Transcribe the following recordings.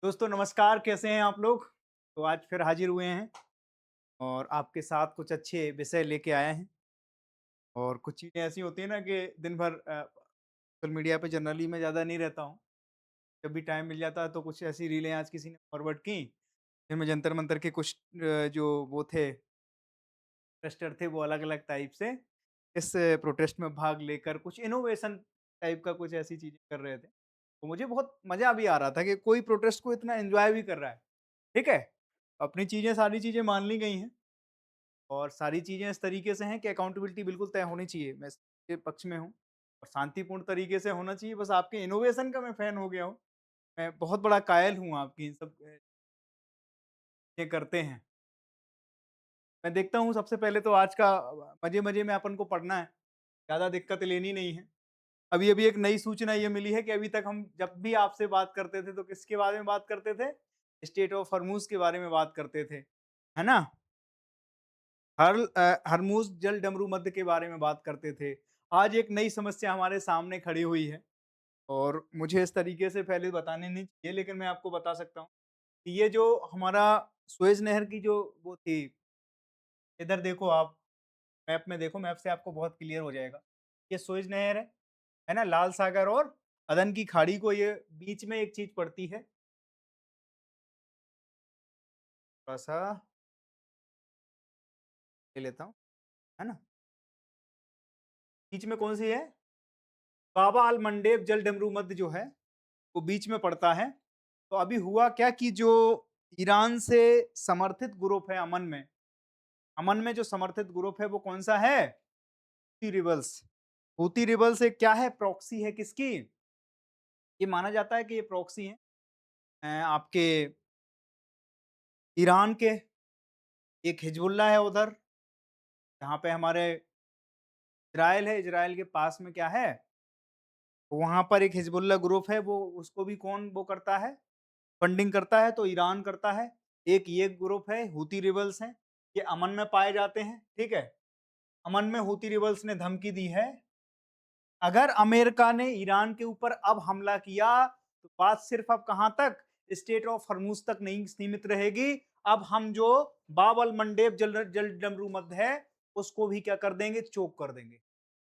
दोस्तों नमस्कार, कैसे हैं आप लोग? तो आज फिर हाजिर हुए हैं और आपके साथ कुछ अच्छे विषय लेके आए हैं। और कुछ चीज़ें ऐसी होती हैं ना कि दिन भर सोशल मीडिया पे जनरली मैं ज़्यादा नहीं रहता हूँ। जब भी टाइम मिल जाता है तो कुछ ऐसी रीलें आज किसी ने फॉरवर्ड की, फिर मैं जंतर-मंतर के कुछ जो वो थे प्रोटेस्टर थे, वो अलग-अलग टाइप से इस प्रोटेस्ट में भाग लेकर कुछ इनोवेशन टाइप का कुछ ऐसी चीज़ें कर रहे थे। तो मुझे बहुत मज़ा भी आ रहा था कि कोई प्रोटेस्ट को इतना एन्जॉय भी कर रहा है। ठीक है? अपनी चीज़ें सारी चीज़ें मान ली गई हैं और सारी चीज़ें इस तरीके से हैं कि अकाउंटेबिलिटी बिल्कुल तय होनी चाहिए। मैं इसके पक्ष में हूँ और शांतिपूर्ण तरीके से होना चाहिए। बस आपके इनोवेशन का मैं फ़ैन हो गया हूँ। मैं बहुत बड़ा कायल हूँ आपकी इन सब ये करते हैं। मैं देखता हूँ सबसे पहले तो आज का मज़े-मज़े में अपन को पढ़ना है, ज़्यादा दिक्कत लेनी नहीं है। अभी-अभी एक नई सूचना ये मिली है कि अभी तक हम जब भी आपसे बात करते थे तो किसके बारे में बात करते थे? स्टेट ऑफ हॉर्मूज़ के बारे में बात करते थे। है ना? हरमुज़ जल डमरू मध्य के बारे में बात करते थे। आज एक नई समस्या हमारे सामने खड़ी हुई है और मुझे इस तरीके से पहले बतानी नहीं चाहिए, लेकिन मैं आपको बता सकता हूँ कि ये जो हमारा सुएज़ नहर की जो वो थी, इधर देखो आप, मैप में देखो, मैप से आपको बहुत क्लियर हो जाएगा। ये सुएज़ नहर है ना? लाल सागर और अदन की खाड़ी को ये बीच में एक चीज़ पड़ती है, थोड़ा-सा ले लेता हूँ, है ना? बीच में कौन-सी है? बाबा अल मंडेब जल डमरू मध्य जो है वो बीच में पड़ता है। तो अभी हुआ क्या कि जो ईरान से समर्थित ग्रुप है अमन में जो समर्थित ग्रुप है वो कौन-सा है? Houthi rebels. हूथी रिबल्स एक क्या है? प्रॉक्सी है किसकी? ये माना जाता है कि ये प्रॉक्सी हैं आपके ईरान के। एक हिजबुल्लाह है उधर, जहाँ पे हमारे इज़राइल है, इज़राइल के पास में क्या है? वहाँ पर एक हिजबुल्लाह ग्रुप है, वो उसको भी कौन वो करता है? फंडिंग करता है, तो ईरान करता है। एक ये ग्रुप है, हूथी रिबल्स हैं, ये अमन में पाए जाते हैं, ठीक है? अमन में हूथी रिबल्स ने धमकी दी है, अगर अमेरिका ने ईरान के ऊपर अब हमला किया, तो बात सिर्फ अब कहाँ तक? स्टेट ऑफ हॉर्मूज़ तक नहीं सीमित रहेगी। अब हम जो बाब अल मंडेब जल डमरू मध्य है, उसको भी क्या कर देंगे? चोक कर देंगे।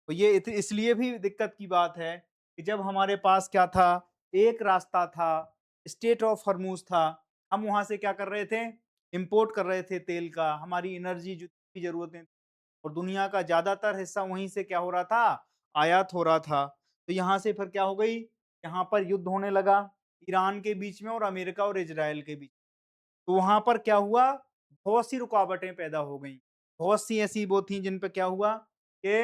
तो ये इसलिए भी दिक्कत की बात है कि जब हमारे पास क्या था? एक रास्ता था, स्टेट ऑफ हॉर्मूज़ था। हम वहाँ से क्या कर रहे थे? इम्पोर्ट कर रहे थे तेल का, हमारी एनर्जी जितनी ज़रूरतें और दुनिया का ज़्यादातर हिस्सा वहीं से क्या हो रहा था? आयात हो रहा था। तो यहाँ से फिर क्या हो गई? यहाँ पर युद्ध होने लगा, ईरान के बीच में और अमेरिका और इज़राइल के बीच। तो वहाँ पर क्या हुआ? बहुत सी रुकावटें पैदा हो गईं। बहुत सी ऐसी वो थी जिन पे क्या हुआ कि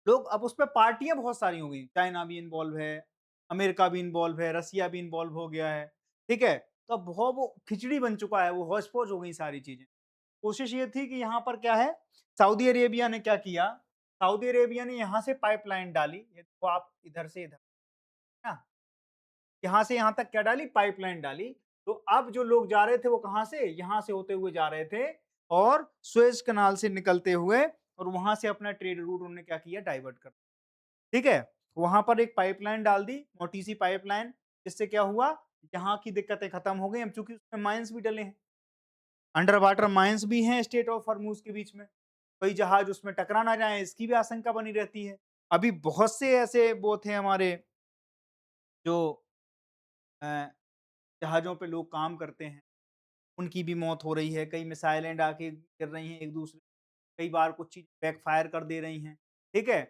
लोग अब उसपे पार्टियाँ बहुत सारी हो गई। चाइना भी इन्वॉल्व है, अमेरिका भी इन्वॉल्व है, रसिया भी इन्वॉल्व हो गया है, ठीक है? तो अब बहुत वो खिचड़ी बन चुका है, वो हौच-पौच हो गई सारी चीज़ें। कोशिश ये थी कि यहाँ पर क्या है, सऊदी अरेबिया ने क्या किया, सऊदी अरेबिया ने यहाँ से पाइपलाइन डाली, ये देखो आप इधर से इधर, है ना? यहाँ से यहाँ तक क्या डाली? पाइपलाइन डाली। तो अब जो लोग जा रहे थे वो कहाँ से? यहाँ से होते हुए जा रहे थे और सुएज़ कनाल से निकलते हुए और वहाँ से अपना ट्रेड रूट उन्होंने क्या किया? डाइवर्ट कर, ठीक है? वहाँ पर एक पाइपलाइन डाल दी, मोटी-सी पाइपलाइन, जिससे क्या हुआ? यहाँ की दिक्कतें खत्म हो गई। अब चूँकि उसमें माइन्स भी डले हैं, अंडर वाटर माइन्स भी हैं स्ट्रेट ऑफ हॉर्मूज़ के बीच में। कई जहाज उसमें टकरा ना जाएँ, इसकी भी आशंका बनी रहती है। अभी बहुत से ऐसे वो थे हमारे जो अ, जहाज़ों पे लोग काम करते हैं, उनकी भी मौत हो रही है। कई मिसाइलें आके गिर रही हैं एक-दूसरे, कई बार कुछ चीज़ बैकफ़ायर कर दे रही हैं, ठीक है?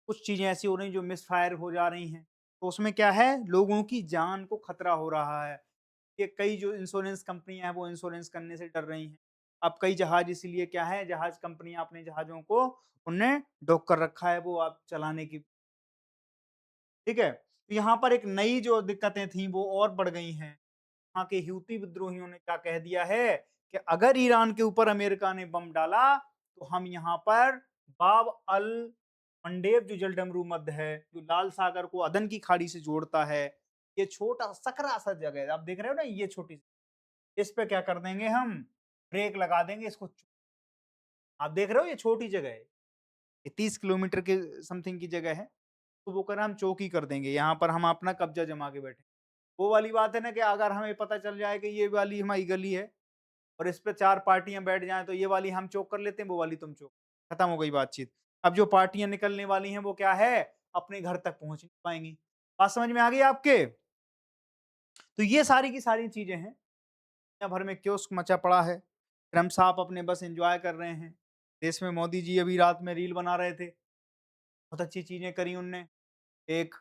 कुछ चीज़ें ऐसी हो रही हैं जो मिसफ़ायर हो जा रही हैं। तो उसमें क्या है, लोगों की जान को खतरा हो रहा है। ये कई जो इंश्योरेंस कंपनियाँ हैं वो इंश्योरेंस करने से डर रही हैं। अब कई जहाज इसीलिए क्या है, जहाज कंपनियाँ अपने जहाज़ों को उनने डॉक कर रखा है, वो अब चलाने की, ठीक है? तो यहाँ पर एक नई जो दिक्कतें थी वो और बढ़ गई हैं। वहाँ के हूती विद्रोहियों ने क्या कह दिया है कि अगर ईरान के ऊपर अमेरिका ने बम डाला, तो हम यहाँ पर बाब अल मंडेब जो जलडमरू मध्य है, जो लाल सागर को अदन की खाड़ी से जोड़ता है, ये छोटा सकरा सा जगह है, आप देख रहे हो ना, ये छोटी सी, इस पे क्या कर देंगे हम? ब्रेक लगा देंगे इसको। आप देख रहे हो ये छोटी जगह है, ये 30 किलोमीटर के समथिंग की जगह है। तो वो कह रहा हम चौकी कर देंगे, यहाँ पर हम अपना कब्जा जमा के बैठे। वो वाली बात है ना कि अगर हमें पता चल जाए कि ये वाली हमारी गली है और इस पे 4 पार्टियाँ बैठ जाएँ तो ये वाली हम चोक कर लेते हैं, वो वाली तुम चोक। खत्म हो गई बातचीत। अब जो पार्टियाँ निकलने वाली हैं वो क्या है? अपने घर तक पहुँच नहीं पाएँगी। बात समझ में आ गई आपके? तो ये सारी की सारी चीज़ें हैं। दुनिया भर में कियोस्क मचा पड़ा है। ट्रम्प साहब अपने बस एन्जॉय कर रहे हैं। देश में मोदी जी अभी रात में रील बना रहे थे। बहुत अच्छी चीज़ें करी उनने। एक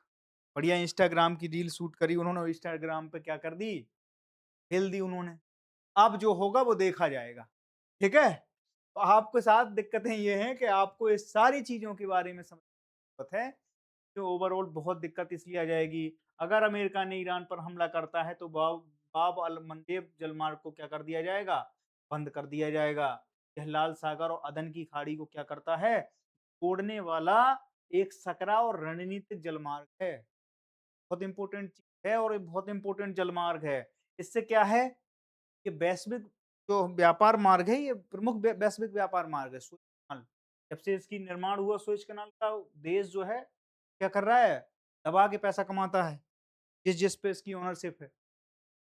बढ़िया इंस्टाग्राम की रील शूट करी उन्होंने और इंस्टाग्राम पे क्या कर दी? हिल दी उन्होंने। अब जो होगा वो देखा जाएगा। ठीक है? तो आपके साथ दिक्कतें ये हैं कि आपको इस सारी चीज़ों के बारे में समझ ज़रूरत है। तो ओवरऑल बहुत दिक्कत इसलिए आ जाएगी, अगर अमेरिका ने ईरान पर हमला करता है तो बाब अल मंडेब जलमार्ग को क्या कर दिया जाएगा? बंद कर दिया जाएगा। यह लाल सागर और अदन की खाड़ी को क्या करता है? जोड़ने वाला एक सकरा और रणनीतिक जलमार्ग है। बहुत इंपॉर्टेंट चीज़ है और ये बहुत इंपॉर्टेंट जलमार्ग है। इससे क्या है? ये वैश्विक जो व्यापार मार्ग है, ये प्रमुख वैश्विक व्यापार मार्ग है सुएज़ कनाल। जब से इसकी निर्माण हुआ सुएज़ कनाल का, देश जो है क्या कर रहा है? दबा के पैसा कमाता है, जिस-जिस पे इसकी ओनरशिप है।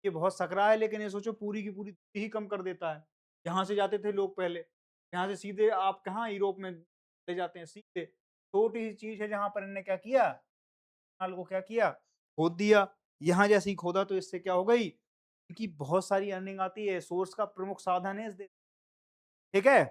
ये बहुत सकरा है लेकिन ये सोचो पूरी की पूरी ही कम कर देता है। यहाँ से जाते थे लोग पहले, यहाँ से सीधे आप कहाँ यूरोप में चले जाते हैं सीधे। छोटी सी चीज़ है जहाँ पर इन्होंने क्या किया? कनाल को क्या किया? खोद दिया। यहाँ जैसे ही खोदा तो इससे क्या हो गई? इनकी बहुत सारी अर्निंग आती है, सोर्स का प्रमुख साधन है इस देश। ठीक है?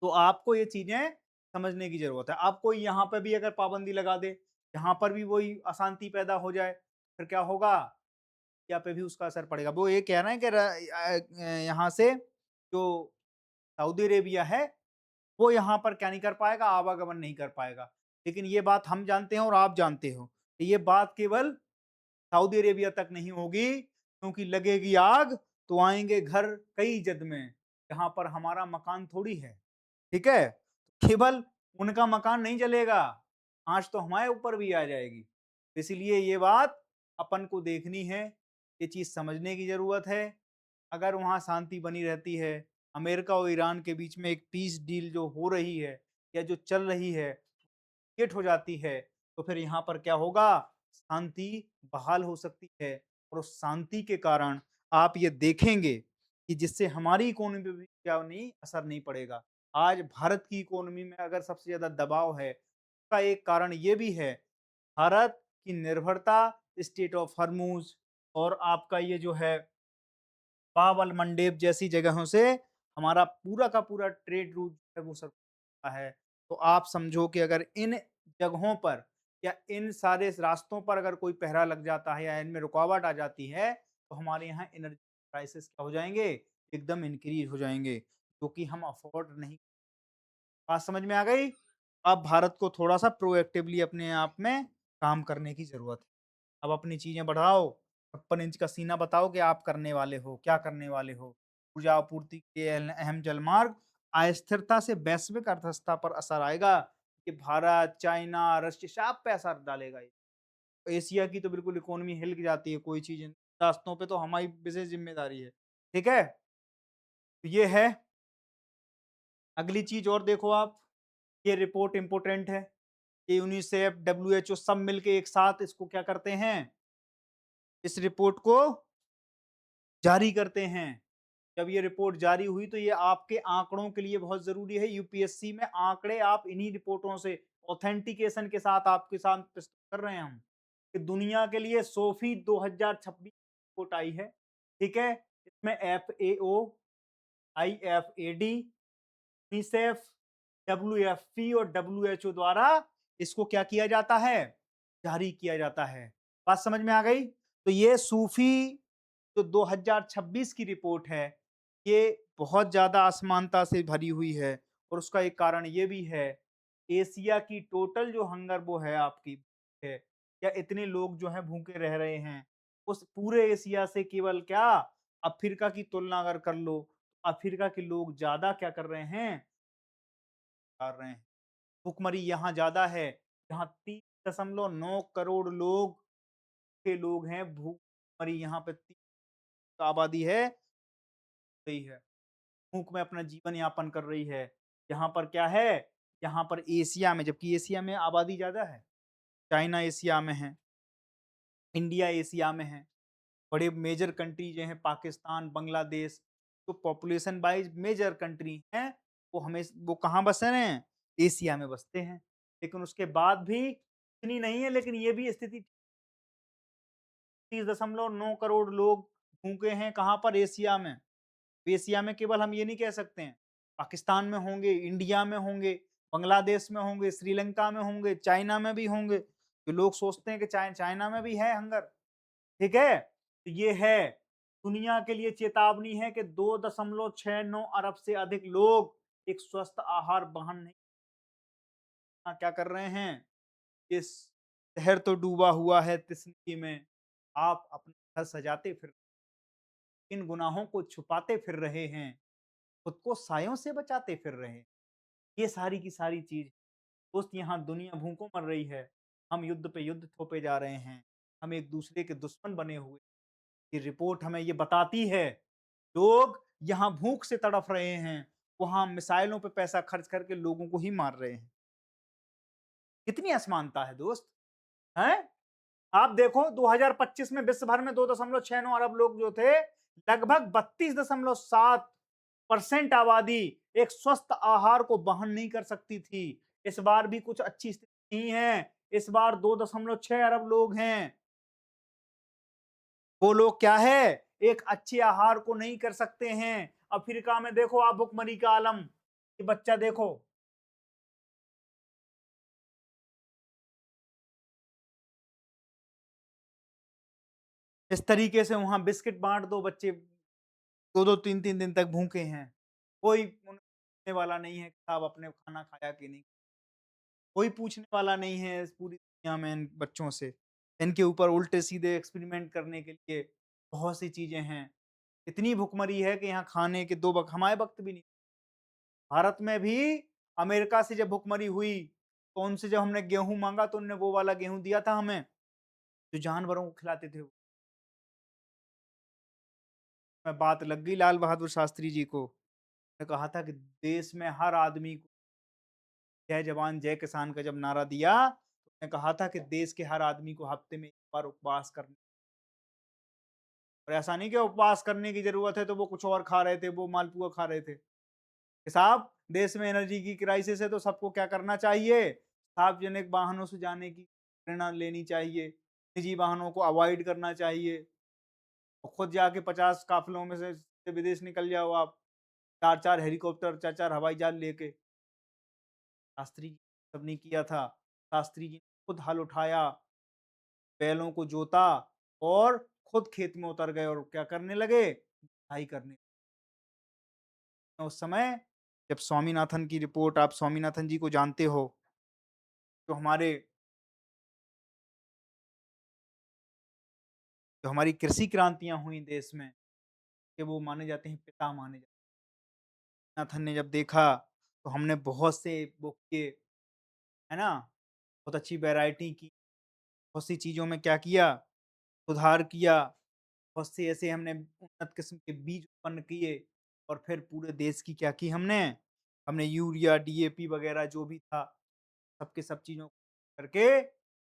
तो आपको ये चीज़ें समझने की ज़रूरत है। अब कोई यहाँ पे भी अगर पाबंदी लगा दे, यहाँ पर भी वही अशांति पैदा हो जाए, फिर क्या होगा? इंडिया पे भी उसका असर पड़ेगा। वो ये कह रहे हैं कि यहाँ से जो सऊदी अरेबिया है, वो यहाँ पर क्या नहीं कर पाएगा? आवागमन नहीं कर पाएगा। लेकिन ये बात हम जानते हैं और आप जानते हो। कि ये बात केवल सऊदी अरेबिया तक नहीं होगी, क्योंकि लगेगी आग तो आएँगे घर कई जद में, जहाँ पर हमारा मकान थोड़ी है। ठीक है? केवल उनका मकान नहीं जलेगा, आँच तो हमारे ऊपर भी आ जाएगी। इसीलिए ये बात अपन को देखनी है, ये चीज़ समझने की ज़रूरत है। अगर वहाँ शांति बनी रहती है, अमेरिका और ईरान के बीच में एक पीस डील जो हो रही है या जो चल रही है, क्रिएट हो जाती है, तो फिर यहाँ पर क्या होगा? शांति बहाल हो सकती है और उस शांति के कारण आप ये देखेंगे कि जिससे हमारी इकोनॉमी पे भी क्या नहीं असर नहीं पड़ेगा। आज भारत की इकोनॉमी में अगर सबसे ज़्यादा दबाव है, उसका एक कारण ये भी है, भारत की निर्भरता स्ट्रेट ऑफ हॉर्मूज़ और आपका ये जो है बाब-अल मंडेब जैसी जगहों से हमारा पूरा का पूरा ट्रेड रूट है वो सब है। तो आप समझो कि अगर इन जगहों पर या इन सारे रास्तों पर अगर कोई पहरा लग जाता है या इनमें रुकावट आ जाती है, तो हमारे यहाँ एनर्जी प्राइसेस क्या हो जाएँगे? एकदम इंक्रीज़ हो जाएँगे, जो कि हम अफ़ोर्ड नहीं। बात समझ में आ गई? अब भारत को थोड़ा-सा प्रोएक्टिवली अपने आप में काम करने की ज़रूरत है। अब अपनी चीज़ें बढ़ाओ, 56 इंच का सीना बताओ कि आप करने वाले हो, क्या करने वाले हो? ऊर्जा आपूर्ति के अहम जलमार्ग, अस्थिरता से वैश्विक अर्थव्यवस्था पर असर आएगा कि भारत, चाइना, रशिया सब पे असर डालेगा ये। एशिया की तो बिल्कुल इकोनॉमी हिल के जाती है, कोई चीज़ रास्तों पे तो हमारी विशेष ज़िम्मेदारी है। ठीक है? तो ये है। अगली चीज़ और देखो आप, ये रिपोर्ट इम्पोर्टेंट है। ये यूनिसेफ, डब्ल्यूएचओ सब मिलके एक साथ इसको क्या करते हैं? इस रिपोर्ट को जारी करते हैं। जब ये रिपोर्ट जारी हुई तो ये आपके आंकड़ों के लिए बहुत ज़रूरी है। यूपीएससी में आंकड़े आप इन्हीं रिपोर्टों से ऑथेंटिकेशन के साथ आपके साथ प्रस्तुत कर रहे हैं हम। कि दुनिया के लिए सोफी 2026 रिपोर्ट आई है, ठीक है? इसमें एफएओ, आईएफएडी, यूनिसेफ, डब्ल्यूएफपी और डब्ल्यूएचओ द्वारा इसको क्या किया जाता है? जारी किया जाता है। बात समझ में आ गई? तो ये सूफी जो 2026 की रिपोर्ट है, ये बहुत ज़्यादा असमानता से भरी हुई है और उसका एक कारण ये भी है, एशिया की टोटल जो हंगर वो है आपकी है, या इतने लोग जो हैं भूखे रह रहे हैं, उस पूरे एशिया से केवल क्या अफ्रीका की तुलना अगर कर लो, अफ्रीका के लोग ज़्यादा क्या कर रहे हैं? कर रहे हैं। भुखमरी यहाँ ज़्यादा है, जहाँ 3.9 करोड़ लोग हैं, भूखमरी यहाँ पे 3 आबादी है, गई है। भूख में अपना जीवन यापन कर रही है। यहाँ पर क्या है? यहाँ पर एशिया में, जबकि एशिया में आबादी ज़्यादा है, चाइना एशिया में है। इंडिया एशिया में है। बड़े मेजर कंट्री जो हैं पाकिस्तान, बांग्लादेश, तो पॉपुलेशन वाइज़ मेजर कंट्री हैं, वो कहाँ बस रहे हैं? एशिया में बसते हैं। लेकिन उसके बाद भी इतनी नहीं है, लेकिन ये भी स्थिति 30.9 करोड़ लोग भूखे हैं कहाँ पर? एशिया में। एशिया में केवल हम ये नहीं कह सकते हैं, पाकिस्तान में होंगे, इंडिया में होंगे, बांग्लादेश में होंगे, श्रीलंका में होंगे, चाइना में भी होंगे। तो लोग सोचते हैं कि चाइना में भी है हंगर, ठीक है? तो ये है, दुनिया के लिए चेतावनी है कि 2.69 अरब से अधिक लोग एक स्वस्थ आहार वहन नहीं क्या कर रहे हैं? इस शहर तो डूबा हुआ है तस्वीर में, आप अपना घर सजाते फिर इन गुनाहों को छुपाते फिर रहे हैं, खुद को सायों से बचाते फिर रहे हैं। ये सारी की सारी चीज़ दोस्त यहाँ दुनिया भूखों मर रही है, हम युद्ध पे युद्ध थोपे जा रहे हैं, हम एक-दूसरे के दुश्मन बने हुए। ये रिपोर्ट हमें ये बताती है, लोग यहाँ भूख से तड़फ रहे हैं, वहाँ मिसाइलों पे पैसा खर्च करके लोगों को ही मार रहे हैं। कितनी असमानता है दोस्त, हैं? आप देखो 2025 में विश्व भर में 2.69 अरब लोग जो थे, लगभग 32.7% आबादी एक स्वस्थ आहार को वहन नहीं कर सकती थी। इस बार भी कुछ अच्छी स्थिति नहीं है। इस बार 2.6 अरब लोग हैं। वो लोग क्या है? एक अच्छे आहार को नहीं कर सकते हैं। अफ्रीका में देखो आप भुखमरी का आलम, ये बच्चा देखो, इस तरीके से वहाँ बिस्किट बाँट दो, बच्चे 2-2 3-3 दिन तक भूखे हैं। कोई उन्हें पूछने वाला नहीं है कि साहब आपने खाना खाया कि नहीं? कोई पूछने वाला नहीं है इस पूरी दुनिया में इन बच्चों से। इनके ऊपर उल्टे-सीधे एक्सपेरिमेंट करने के लिए बहुत सी चीज़ें हैं। इतनी भुखमरी है कि यहाँ खाने के 2 वक़्त हमारे वक़्त भी नहीं। भारत में भी अमेरिका से जब भुखमरी हुई, तो उनसे जब हमने गेहूँ माँगा तो उन्होंने वो वाला गेहूँ दिया था हमें, जो जानवरों को खिलाते थे। मैं बात लग गई लाल बहादुर शास्त्री जी को। उन्होंने कहा था कि देश में हर आदमी को जय जवान जय किसान का जब नारा दिया, तो उन्होंने कहा था कि देश के हर आदमी को हफ्ते में 1 बार उपवास करना, और ऐसा नहीं कि उपवास करने की ज़रूरत है तो वो कुछ और खा रहे थे, वो मालपुआ खा रहे थे। कि साहब देश में एनर्जी की क्राइसिस है तो सबको क्या करना चाहिए? सार्वजनिक वाहनों से जाने की प्रेरणा लेनी चाहिए, निजी वाहनों को अवॉइड करना चाहिए, और खुद जाके 50 काफ़िलों में से विदेश निकल जाओ आप, 4-4 हेलीकॉप्टर, 4-4 हवाई जहाज लेके। शास्त्री जी सब नहीं किया था। शास्त्री जी ने खुद हल उठाया, बैलों को जोता और खुद खेत में उतर गए और क्या करने लगे? जुताई करने। उस समय जब स्वामीनाथन की रिपोर्ट, आप स्वामीनाथन जी को जानते हो, जो हमारी कृषि क्रांतियाँ हुई देश में, कि वो माने जाते हैं पिता माने जाते हैं। नाथन ने जब देखा, तो हमने बहुत से वो किए, है ना? बहुत अच्छी वैरायटी की, बहुत सी चीज़ों में क्या किया? सुधार किया। बहुत से ऐसे हमने उन्नत किस्म के बीज उत्पन्न किए, और फिर पूरे देश की क्या की हमने? हमने यूरिया, डीएपी वगैरह जो भी था, सब के सब चीज़ों को करके,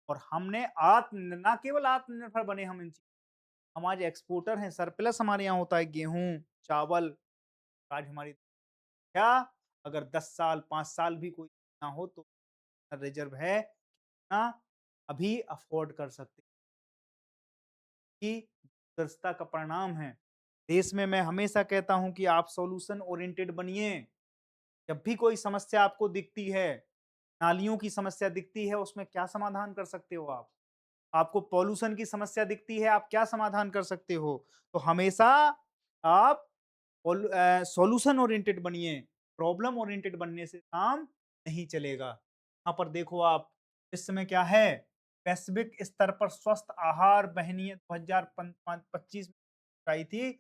और हमने ना केवल आत्मनिर्भर बने हम इन चीज़, हम आज एक्सपोर्टर हैं, सरप्लस हमारे यहाँ होता है गेहूँ, चावल। आज हमारी क्या, अगर 10 साल, 5 साल भी कोई ना हो तो रिज़र्व है, ना अभी अफ़ोर्ड कर सकते हैं, कि दूरदर्शिता का परिणाम है। देश में मैं हमेशा कहता हूँ कि आप सॉल्यूशन ओरिएंटेड बनिए। जब भी कोई समस्या आपको दिखती है, नालियों की समस्या दिखती है, उसमें क्या समाधान कर सकते हो आप? आपको पॉल्यूशन की समस्या दिखती है, आप क्या समाधान कर सकते हो? तो हमेशा आप सॉल्यूशन ओरिएंटेड बनिए, प्रॉब्लम ओरिएंटेड बनने से काम नहीं चलेगा। यहाँ पर देखो आप, इस समय क्या है, वैश्विक स्तर पर स्वस्थ आहार वहनीय 2025 में आई थी,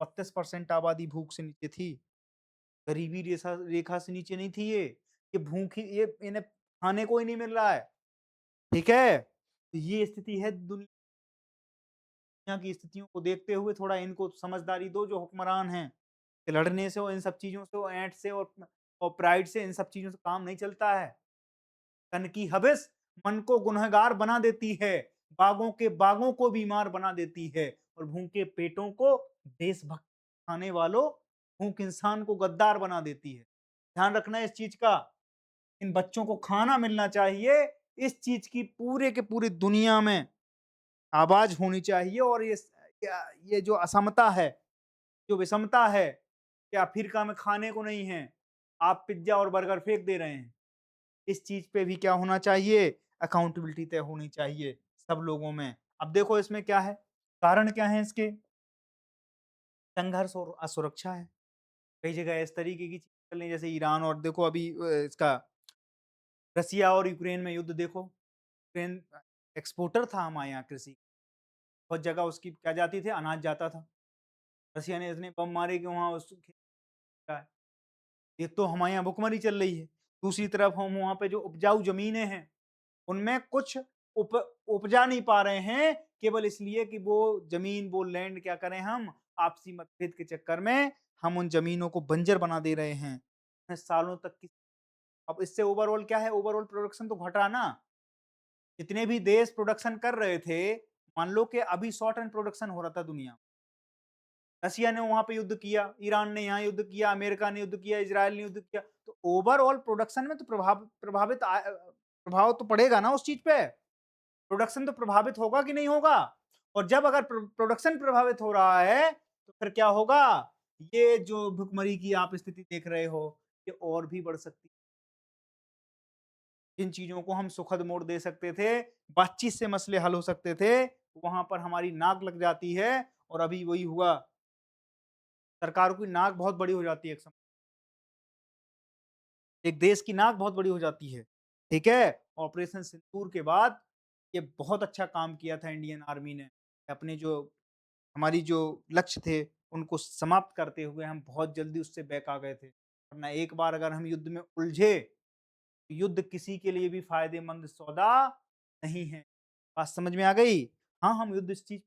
32% आबादी भूख से नीचे थी। गरीबी रेखा रेखा से नीचे नहीं थी ये। ये भूखी, ये इन्हें खाने को ही नहीं मिल रहा है, ठीक है? तो ये स्थिति है दुनिया की स्थितियों को देखते हुए थोड़ा इनको समझदारी दो जो हुक्मरान हैं, कि लड़ने से और इन सब चीज़ों से और ऐंठ से और प्राइड से इन सब चीज़ों से काम नहीं चलता है। तन की हविस मन को गुनहगार बना देती है। बागों के बागों को बीमार बना देती है और भूखे पेटों को देशभक्त खाने वालों भूख इंसान को गद्दार बना देती है। ध्यान रखना इस चीज का। इन बच्चों को खाना मिलना चाहिए। इस चीज की पूरे के पूरी दुनिया में आवाज होनी चाहिए और ये जो असमता है, जो विषमता है कि अफ्रीका में खाने को नहीं है, आप पिज़्ज़ा और बर्गर फेंक दे रहे हैं। इस चीज़ पे भी क्या होना चाहिए? अकाउंटेबिलिटी तय होनी चाहिए सब लोगों में। अब देखो इसमें क्या है? कारण क्या है इसके? संघर्ष और असुरक्षा है। कई जगह इस तरीके की चीज़ें चल रही हैं जैसे ईरान और देखो अभी इसका रसिया और यूक्रेन में युद्ध देखो। यूक्रेन एक्सपोर्टर था हमारे यहाँ कृषि। बहुत जगह उसकी क्या जाती थी? अनाज जाता था। रसिया ने इतने बम मारे कि वहाँ उस एक तो हमारे यहाँ भुखमरी चल रही है, दूसरी तरफ हम वहाँ पे जो उपजाऊ ज़मीनें हैं, उनमें कुछ उप उपजा नहीं पा रहे हैं, केवल इसलिए कि वो ज़मीन, वो लैंड क्या करें हम, आपसी मतभेद के चक्कर में हम उन ज़मीनों को बंजर बना दे रहे हैं। सालों तक की अब इससे ओवरऑल क्या है, ओवरऑल प्रोडक्शन तो घटा ना। जितने भी देश प्रोडक्शन कर रहे थे, मान लो कि अभी शॉर्ट एंड प्रोडक्शन हो रहा था दुनिया में। रसिया ने वहाँ पे युद्ध किया, ईरान ने यहाँ युद्ध किया, अमेरिका ने युद्ध किया, इज़राइल ने युद्ध किया, तो ओवरऑल प्रोडक्शन में तो प्रभाव तो पड़ेगा ना उस चीज़ पे। प्रोडक्शन तो प्रभावित होगा कि नहीं होगा? और जब अगर प्रोडक्शन प्रभावित हो रहा है, तो फिर क्या होगा? ये जो भुखमरी की आप स्थिति देख रहे हो, ये और भी बढ़ सकती है। जिन चीज़ों को हम सुखद मोड़ दे सकते थे, बातचीत से मसले हल हो सकते थे, वहाँ पर हमारी नाक लग जाती है और अभी वही हुआ। सरकारों की नाक बहुत बड़ी हो जाती है एक देश की नाक बहुत बड़ी हो जाती है, ठीक है? ऑपरेशन सिंदूर के बाद ये बहुत अच्छा काम किया था इंडियन आर्मी ने। अपने जो हमारी जो लक्ष्य थे, उनको समाप्त करते हुए हम बहुत जल्दी उससे बैक आ गए थे। वरना एक बार अगर हम युद्ध में उलझे, तो युद्ध किसी के लिए भी फ़ायदेमंद सौदा नहीं है। बात समझ में आ गई? हाँ, हम युद्ध इस चीज़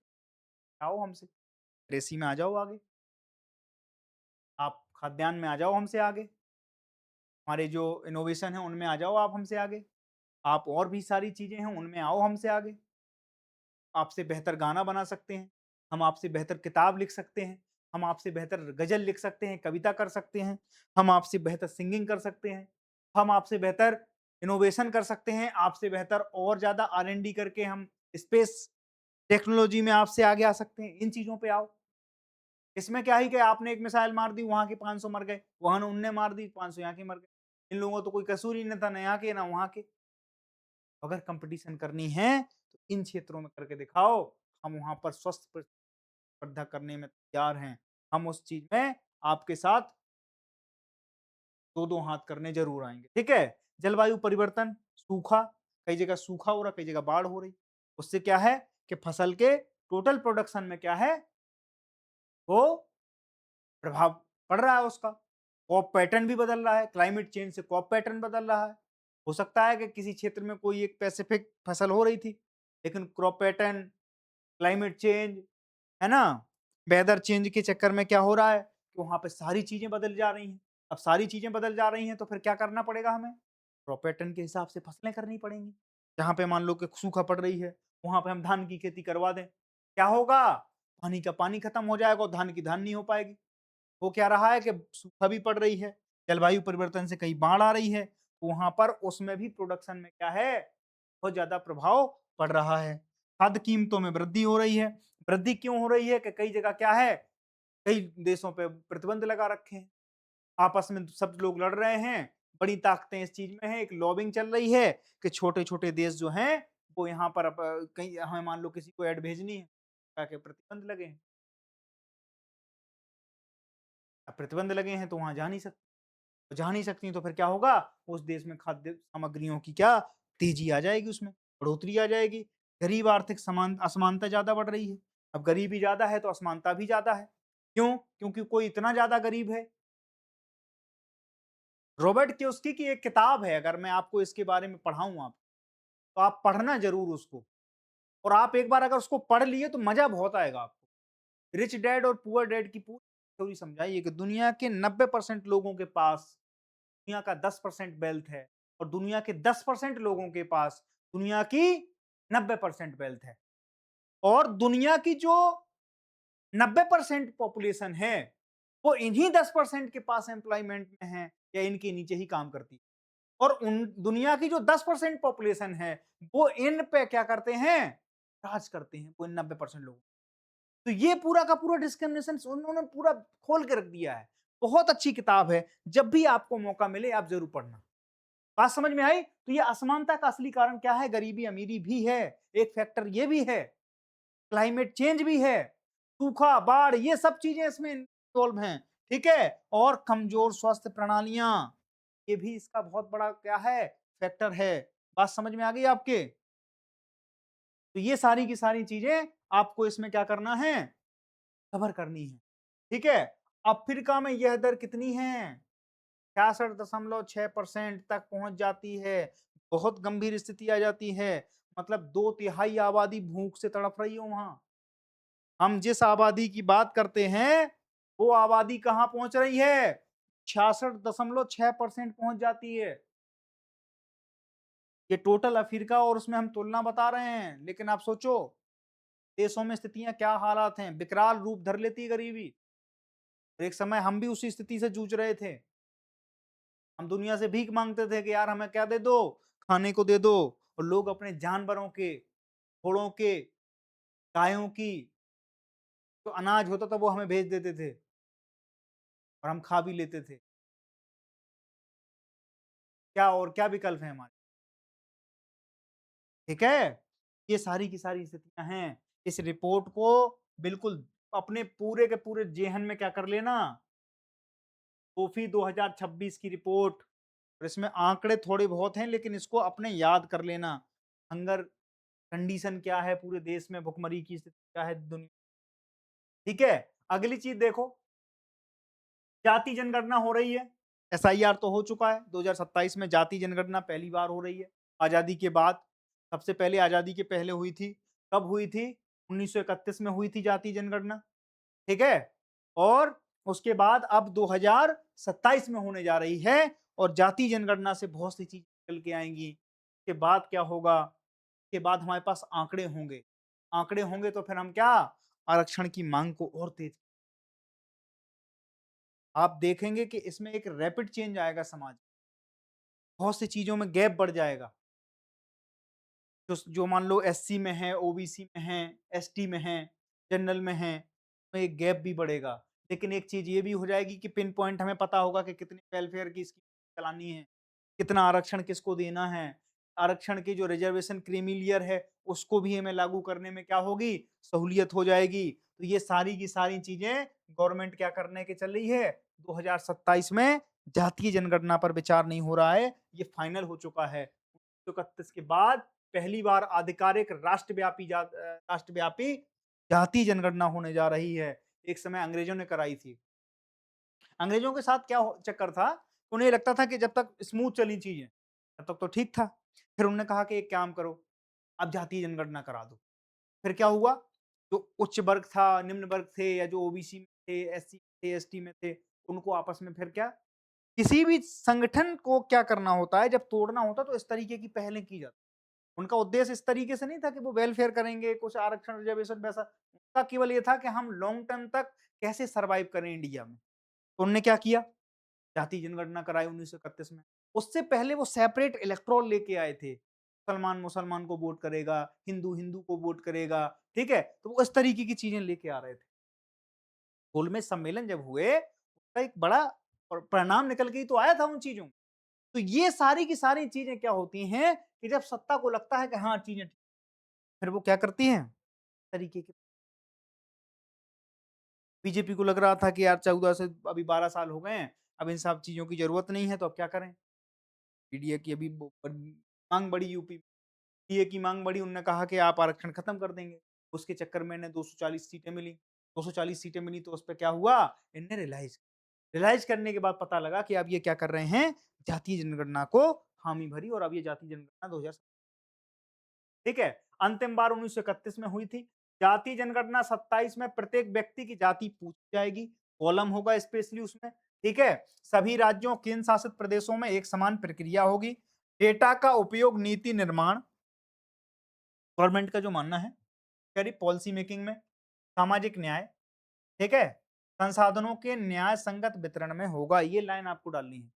आओ हमसे, कृषि में आ जाओ आगे, आप खाद्यान्न में आ जाओ हमसे आगे, हमारे जो इनोवेशन है उनमें आ जाओ आप हमसे आगे। आप और भी सारी चीज़ें हैं, उनमें आओ हमसे आगे। आपसे बेहतर गाना बना सकते हैं, हम आपसे बेहतर किताब लिख सकते हैं, हम आपसे बेहतर गज़ल लिख सकते हैं, कविता कर सकते हैं, हम आपसे बेहतर सिंगिंग कर सकते हैं, हम आपसे बेहतर इनोवेशन कर सकते हैं, आपसे बेहतर और ज़्यादा R&D करके हम स्पेस टेक्नोलॉजी में आपसे आगे आ सकते हैं। इन चीज़ों पे आओ। इसमें क्या ही कि आपने एक मिसाइल मार दी, वहाँ के 500 मर गए, वहाँ ने उनने मार दी, 500 यहाँ के मर गए। इन लोगों का तो कोई कसूर ही नहीं था, ना यहाँ के, ना वहाँ के। अगर कंपटीशन करनी है तो इन क्षेत्रों में करके दिखाओ, हम वहाँ पर स्वस्थ प्रतिस्पर्धा करने में तैयार हैं। हम उस चीज़ में आपके साथ 2-2 हाथ करने ज़रूर आएँगे, ठीक है? जलवायु परिवर्तन, सूखा, कई जगह सूखा हो रहा, कई जगह बाढ़ हो रही। उससे क्या है कि फसल के टोटल प्रोडक्शन में क्या है, वो प्रभाव पड़ रहा है उसका। क्रॉप पैटर्न भी बदल रहा है, क्लाइमेट चेंज से क्रॉप पैटर्न बदल रहा है। हो सकता है कि किसी क्षेत्र में कोई एक स्पेसिफिक फसल हो रही थी, लेकिन क्रॉप पैटर्न, क्लाइमेट चेंज, है ना? वेदर चेंज के चक्कर में क्या हो रहा है कि वहाँ पे सारी चीज़ें बदल जा रही हैं। अब सारी चीज़ें बदल जा रही हैं तो फिर क्या करना पड़ेगा हमें? क्रॉप पैटर्न के हिसाब से फसलें करनी पड़ेंगी। जहाँ पे मान लो कि सूखा पड़ रही है, वहाँ पे हम धान की खेती करवा दें। क्या होगा? पानी का पानी खत्म हो जाएगा और धान की धान नहीं हो पाएगी। हो क्या रहा है कि सूखा भी पड़ रही है, जलवायु परिवर्तन से कहीं बाढ़ आ रही है, तो वहाँ पर उसमें भी प्रोडक्शन में क्या है, बहुत ज़्यादा प्रभाव पड़ रहा है। खाद्य कीमतों में वृद्धि हो रही है। वृद्धि क्यों हो रही है कि कई जगह क्या है, कई देशों पे प्रतिबंध लगा रखे हैं। आपस में सब लोग लड़ रहे हैं, बड़ी ताकतें इस चीज़ में हैं, एक लॉबिंग चल रही है कि छोटे-छोटे देश जो हैं, वो यहाँ पर अब कहीं हमें मान लो किसी को ऐड भेजनी है, ताकि प्रतिबंध लगे हैं। अब प्रतिबंध लगे हैं तो वहाँ जा नहीं सकते। जा नहीं सकती तो फिर क्या होगा? उस देश में खाद्य सामग्रियों की क्या तेज़ी आ जाएगी उसमें, बढ़ोतरी आ जाएगी। गरीब आर्थिक असमानता ज़्यादा बढ़ रही है। अब गरीबी ज़्यादा है तो असमानता भी ज़्यादा है। क्यों? क्योंकि कोई इतना ज़्यादा गरीब है। रॉबर्ट कियोसाकी की एक किताब है, अगर मैं आपको इसके बारे में पढ़ाऊँ तो आप पढ़ना ज़रूर उसको और आप एक बार अगर उसको पढ़ लिए तो मज़ा बहुत आएगा आपको। रिच डैड और पुअर डैड की पूरी थ्योरी समझाइए कि दुनिया के 90% लोगों के पास दुनिया का 10% वेल्थ है और दुनिया के 10% लोगों के पास दुनिया की 90% वेल्थ है। और दुनिया की जो 90% पॉपुलेशन है, वो इन्हीं 10% के पास एम्प्लॉयमेंट में है या इनके नीचे ही काम करती है। और उन दुनिया की जो 10% पॉपुलेशन है, वो इन पे क्या करते हैं? राज करते हैं, वो इन 90% लोग। तो ये पूरा का पूरा डिस्क्रिमिनेशन उन्होंने पूरा खोल के रख दिया है। बहुत अच्छी किताब है, जब भी आपको मौका मिले आप जरूर पढ़ना। बात समझ में आई? तो ये असमानता का असली कारण क्या है? गरीबी अमीरी भी है, एक फैक्टर ये भी है, क्लाइमेट चेंज भी है, सूखा, बाढ़, ये सब चीजें इसमें इन्वॉल्व हैं, ठीक है? और कमजोर स्वास्थ्य प्रणालियां, ये भी इसका बहुत बड़ा क्या है? फैक्टर है। बात समझ में आ गई आपके? तो ये सारी की सारी चीजें आपको इसमें क्या करना है? कवर करनी है, ठीक है? अफ्रीका में यह दर कितनी है? 66.6% तक पहुंच जाती है। बहुत गंभीर स्थिति आ जाती है। मतलब 2/3 आबादी भूख से तड़प रही है वहां। हम जिस आबादी की बात करते हैं, वो आबादी कहां पहुंच रही है? 66.6% पहुंच जाती है। ये टोटल अफ्रीका और उसमें हम तुलना बता रहे हैं, लेकिन आप सोचो देशों में स्थितियां क्या हालात हैं, विकराल रूप धर लेती है गरीबी। एक समय हम भी उसी स्थिति से जूझ रहे थे। हम दुनिया से भीख मांगते थे कि यार हमें क्या दे दो, खाने को दे दो, और लोग अपने जानवरों के, घोड़ों के, गायों की जो अनाज होता था वो हमें भेज देते थे और हम खा भी लेते थे। क्या और क्या विकल्प है हमारे? ठीक है? ये सारी की सारी स्थितियां हैं। इस रिपोर्ट को बिल्कुल अपने पूरे के पूरे जेहन में क्या कर लेना, सोफी 2026 की रिपोर्ट, और इसमें आंकड़े थोड़े बहुत हैं लेकिन इसको अपने याद कर लेना। हंगर कंडीशन क्या है पूरे देश में, भुखमरी की स्थिति क्या है दुनिया, ठीक है? अगली चीज देखो, जाति जनगणना हो रही है। एसआईआर तो हो चुका है, 2027 में जाति जनगणना पहली बार हो रही है आजादी के बाद। सबसे पहले आजादी के पहले हुई थी, कब हुई थी? 1931 में हुई थी जाति जनगणना, ठीक है? और उसके बाद अब 2027 में होने जा रही है, और जाति जनगणना से बहुत सी चीजें निकल के आएंगी। इसके बाद क्या होगा? के बाद हमारे पास आंकड़े होंगे। आंकड़े होंगे तो फिर हम क्या, आरक्षण की मांग को और तेज, आप देखेंगे कि इसमें एक रैपिड चेंज आएगा समाज, बहुत सी चीजों में गैप बढ़ जाएगा। जो जो मान लो एससी में है, ओबीसी में है, एसटी में है, जनरल में है, तो एक गैप भी बढ़ेगा। लेकिन एक चीज ये भी हो जाएगी कि पिन पॉइंट हमें पता होगा कि कितनी वेलफेयर की स्कीम चलानी है, कितना आरक्षण किसको देना है। आरक्षण की जो रिजर्वेशन क्रीमिलियर है, उसको भी हमें लागू करने में क्या होगी, सहूलियत हो जाएगी। तो ये सारी की सारी चीजें गवर्नमेंट क्या करने के चल रही है, 2027 में जातीय जनगणना पर विचार नहीं हो रहा है, ये फाइनल हो चुका है। 1931 के बाद पहली बार आधिकारिक राष्ट्रव्यापी जातीय जनगणना होने जा रही है। एक समय अंग्रेजों ने कराई थी। अंग्रेजों के साथ क्या चक्कर था, उन्हें लगता था कि जब तक स्मूथ चली चीजें तब तक तो ठीक था। फिर उन्होंने कहा कि एक काम करो, अब जातीय जनगणना करा दो। फिर क्या हुआ, जो उच्च वर्ग था, निम्न वर्ग थे, या जो ओबीसी में थे, एससी थे, एसटी में थे, उनको आपस में फिर क्या, किसी भी संगठन को क्या करना होता है, जब तोड़ना होता है तो इस तरीके की पहलें की जाती। उनका उद्देश्य इस तरीके से नहीं था कि वो वेलफेयर करेंगे, कुछ आरक्षण रिजर्वेशन वैसा, उनका केवल ये था कि हम लॉन्ग टर्म तक कैसे सर्वाइव करें इंडिया में। तो उन्होंने क्या किया, जाति जनगणना कराई 1931 में। उससे पहले वो सेपरेट इलेक्टोरल लेके आए थे, मुसलमान मुसलमान को वोट करेगा, हिंदू हिंदू को वोट करेगा, ठीक है? तो वो इस तरीके की चीजें लेके आ रहे थे। गोलमेज सम्मेलन जब हुए, उसका एक बड़ा परिणाम निकल के ही तो आया था उन चीजों। तो ये सारी की सारी चीजें क्या होती हैं कि जब सत्ता को लगता है कि हाँ चीजें ठीक, फिर वो क्या करती हैं, तरीके के। बीजेपी को लग रहा था कि यार 14 से अभी 12 साल हो गए हैं, अब इन सब चीजों की जरूरत नहीं है, तो अब क्या करें? पीडीए की अभी मांग बढ़ी, यूपी पीए की मांग बढ़ी, उन्होंने कहा कि आप आरक्षण खत्म कर देंगे। उसके चक्कर में इन्हें 240 सीटें मिली। 240 सीटें मिली तो उस पे क्या हुआ, इनने रियलाइज रियलाइज करने के बाद पता लगा कि अब ये क्या कर रहे हैं, जातीय जनगणना को हामी भरी, और अब ये जातीय जनगणना 2000, ठीक है? अंतिम बार 1931 में हुई थी। जाति जनगणना 27 में प्रत्येक व्यक्ति की जाति पूछी जाएगी, कॉलम होगा स्पेशली उसमें, ठीक है? सभी राज्यों केंद्र शासित प्रदेशों में एक समान प्रक्रिया होगी। डेटा का उपयोग नीति निर्माण, गवर्नमेंट का जो मानना है, कह रही पॉलिसी मेकिंग में सामाजिक न्याय, ठीक है? संसाधनों के न्याय संगत वितरण में होगा, ये लाइन आपको डालनी है।